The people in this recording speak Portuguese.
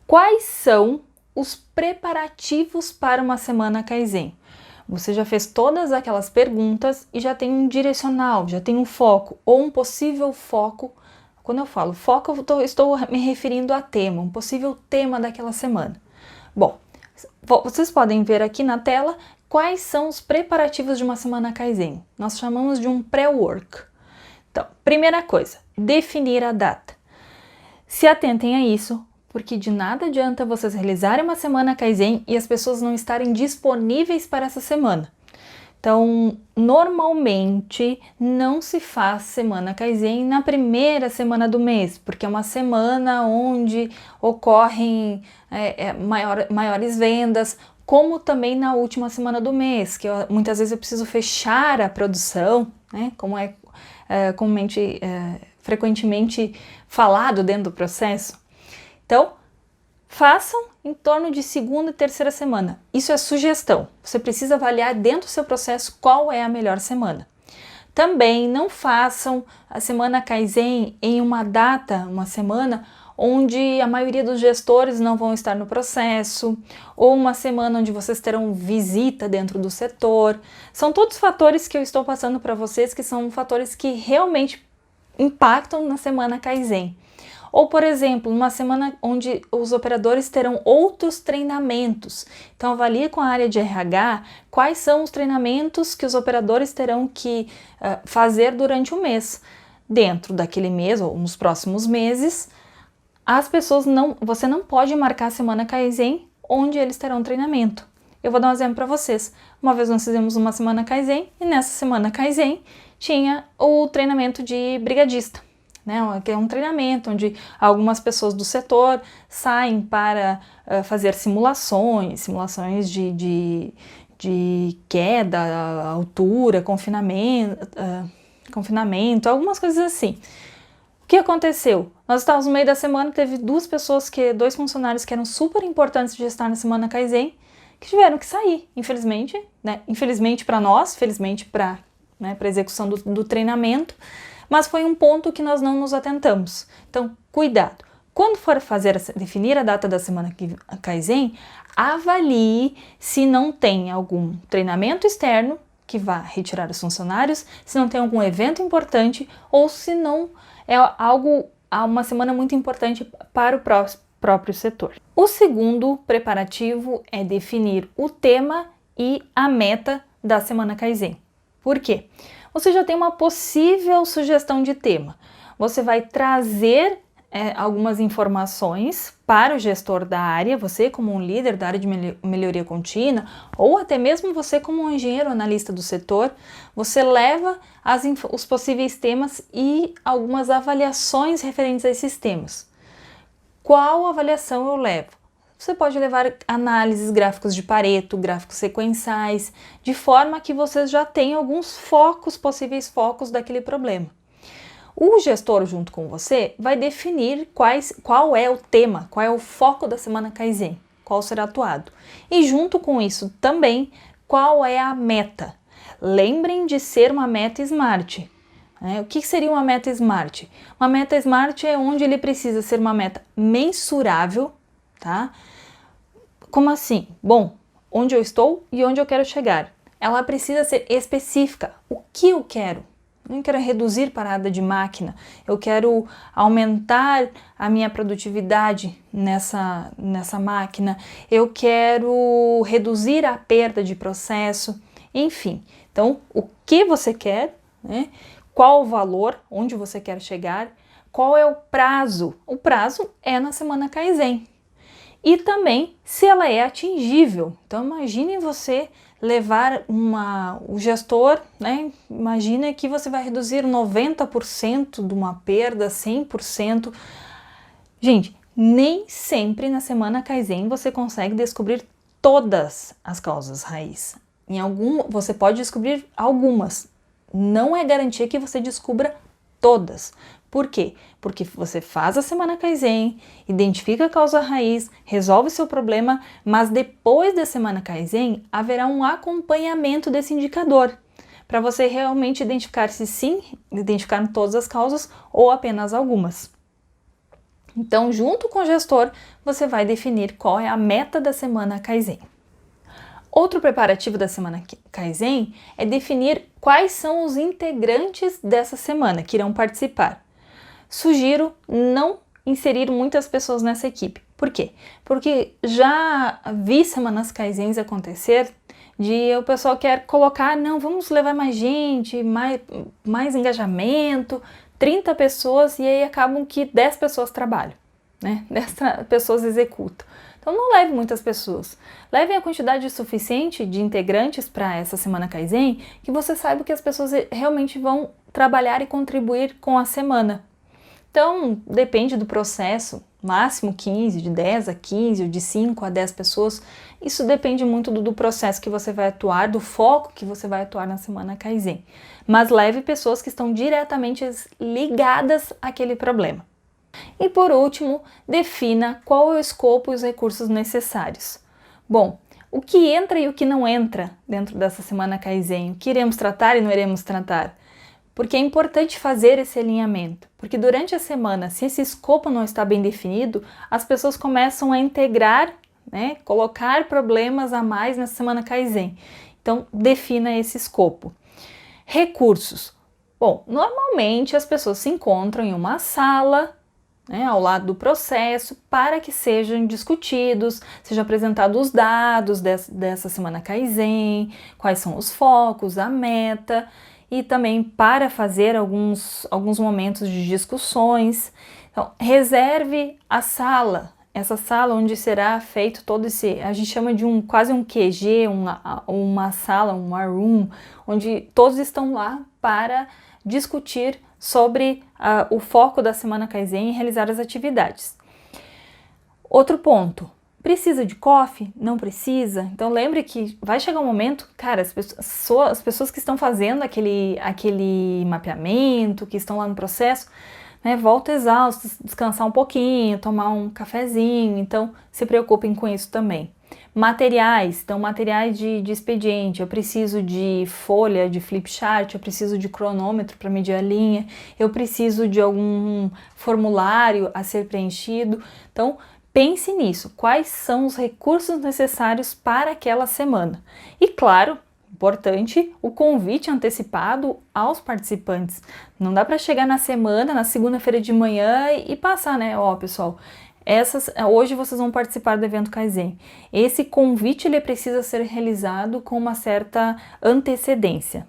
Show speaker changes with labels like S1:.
S1: Quais são os preparativos para uma semana Kaizen? Você já fez todas aquelas perguntas e já tem um direcional, já tem um foco ou um possível foco. Quando eu falo foco, eu estou me referindo a tema, um possível tema daquela semana. Bom, vocês podem ver aqui na tela quais são os preparativos de uma semana Kaizen. Nós chamamos de um pré-work. Então, primeira coisa, definir a data. Se atentem a isso, porque de nada adianta vocês realizarem uma semana Kaizen e as pessoas não estarem disponíveis para essa semana. Então, normalmente não se faz semana Kaizen na primeira semana do mês, porque é uma semana onde ocorrem maiores vendas, como também na última semana do mês, que muitas vezes eu preciso fechar a produção, né, como é frequentemente falado dentro do processo. Então, façam em torno de segunda e terceira semana. Isso é sugestão. Você precisa avaliar dentro do seu processo qual é a melhor semana. Também não façam a semana Kaizen em uma data, uma semana, onde a maioria dos gestores não vão estar no processo, ou uma semana onde vocês terão visita dentro do setor. São todos fatores que eu estou passando para vocês, que são fatores que realmente impactam na semana Kaizen. Ou, por exemplo, uma semana onde os operadores terão outros treinamentos. Então, avalie com a área de RH quais são os treinamentos que os operadores terão que fazer durante o mês. Dentro daquele mês ou nos próximos meses, você não pode marcar a semana Kaizen onde eles terão treinamento. Eu vou dar um exemplo para vocês. Uma vez nós fizemos uma semana Kaizen e nessa semana Kaizen tinha o treinamento de brigadista, né? Que é um treinamento onde algumas pessoas do setor saem para fazer simulações de queda, altura, confinamento, algumas coisas assim. O que aconteceu? Nós estávamos no meio da semana, teve dois funcionários que eram super importantes de estar na semana Kaizen, que tiveram que sair, infelizmente, né? Infelizmente para nós, felizmente para a execução do treinamento, mas foi um ponto que nós não nos atentamos. Então, cuidado. Quando for definir a data da semana Kaizen, avalie se não tem algum treinamento externo que vá retirar os funcionários, se não tem algum evento importante ou se não é uma semana muito importante para o próprio setor. O segundo preparativo é definir o tema e a meta da semana Kaizen. Por quê? Você já tem uma possível sugestão de tema. Você vai trazer algumas informações para o gestor da área, você como um líder da área de melhoria contínua, ou até mesmo você como um engenheiro analista do setor, você leva os possíveis temas e algumas avaliações referentes a esses temas. Qual avaliação eu levo? Você pode levar análises, gráficos de Pareto, gráficos sequenciais, de forma que vocês já tenham alguns possíveis focos daquele problema. O gestor, junto com você, vai definir qual é o tema, qual é o foco da semana Kaizen, qual será atuado. E junto com isso também, qual é a meta. Lembrem de ser uma meta SMART. O que seria uma meta SMART? Uma meta SMART é onde ele precisa ser uma meta mensurável, tá? Como assim? Bom, onde eu estou e onde eu quero chegar. Ela precisa ser específica. O que eu quero? Eu não quero reduzir parada de máquina, eu quero aumentar a minha produtividade nessa máquina, eu quero reduzir a perda de processo, enfim. Então, o que você quer, né? Qual o valor, onde você quer chegar, qual é o prazo? O prazo é na semana Kaizen. E também se ela é atingível. Então, imagine você levar o gestor, né? Imagina que você vai reduzir 90% de uma perda, 100%. Gente, nem sempre na semana Kaizen você consegue descobrir todas as causas raiz. Você pode descobrir algumas. Não é garantia que você descubra todas. Por quê? Porque você faz a semana Kaizen, identifica a causa raiz, resolve seu problema, mas depois da semana Kaizen haverá um acompanhamento desse indicador para você realmente identificar se sim, identificar todas as causas ou apenas algumas. Então, junto com o gestor, você vai definir qual é a meta da semana Kaizen. Outro preparativo da semana Kaizen é definir quais são os integrantes dessa semana que irão participar. Sugiro não inserir muitas pessoas nessa equipe. Por quê? Porque já vi semanas Kaizens acontecer de o pessoal quer colocar, não, vamos levar mais gente, mais engajamento, 30 pessoas, e aí acabam que 10 pessoas trabalham, né? 10 pessoas executam. Então não leve muitas pessoas. Levem a quantidade suficiente de integrantes para essa semana Kaizen que você saiba que as pessoas realmente vão trabalhar e contribuir com a semana. Então, depende do processo, máximo 15, de 10 a 15, ou de 5 a 10 pessoas. Isso depende muito do processo que você vai atuar, do foco que você vai atuar na semana Kaizen. Mas leve pessoas que estão diretamente ligadas àquele problema. E por último, defina qual é o escopo e os recursos necessários. Bom, o que entra e o que não entra dentro dessa semana Kaizen, o que iremos tratar e não iremos tratar. Porque é importante fazer esse alinhamento, porque durante a semana, se esse escopo não está bem definido, as pessoas começam a integrar, né, colocar problemas a mais na semana Kaizen. Então, defina esse escopo. Recursos. Bom, normalmente as pessoas se encontram em uma sala, né, ao lado do processo, para que sejam discutidos, sejam apresentados os dados dessa semana Kaizen, quais são os focos, a meta, e também para fazer alguns momentos de discussões. Então, reserve a sala, essa sala onde será feito todo esse, a gente chama de quase um QG, uma sala, um war room, onde todos estão lá para discutir sobre o foco da semana Kaizen e realizar as atividades. Outro ponto, precisa de coffee? Não precisa? Então lembre que vai chegar um momento, cara, as pessoas que estão fazendo aquele mapeamento, que estão lá no processo, né, voltam exaustos, descansar um pouquinho, tomar um cafezinho, então se preocupem com isso também. Materiais, então materiais de expediente, eu preciso de folha, de flip chart, eu preciso de cronômetro para medir a linha, eu preciso de algum formulário a ser preenchido, então pense nisso, quais são os recursos necessários para aquela semana. E claro, importante, o convite antecipado aos participantes. Não dá para chegar na semana, na segunda-feira de manhã e passar, né? Ó, pessoal, hoje vocês vão participar do evento Kaizen. Esse convite ele precisa ser realizado com uma certa antecedência.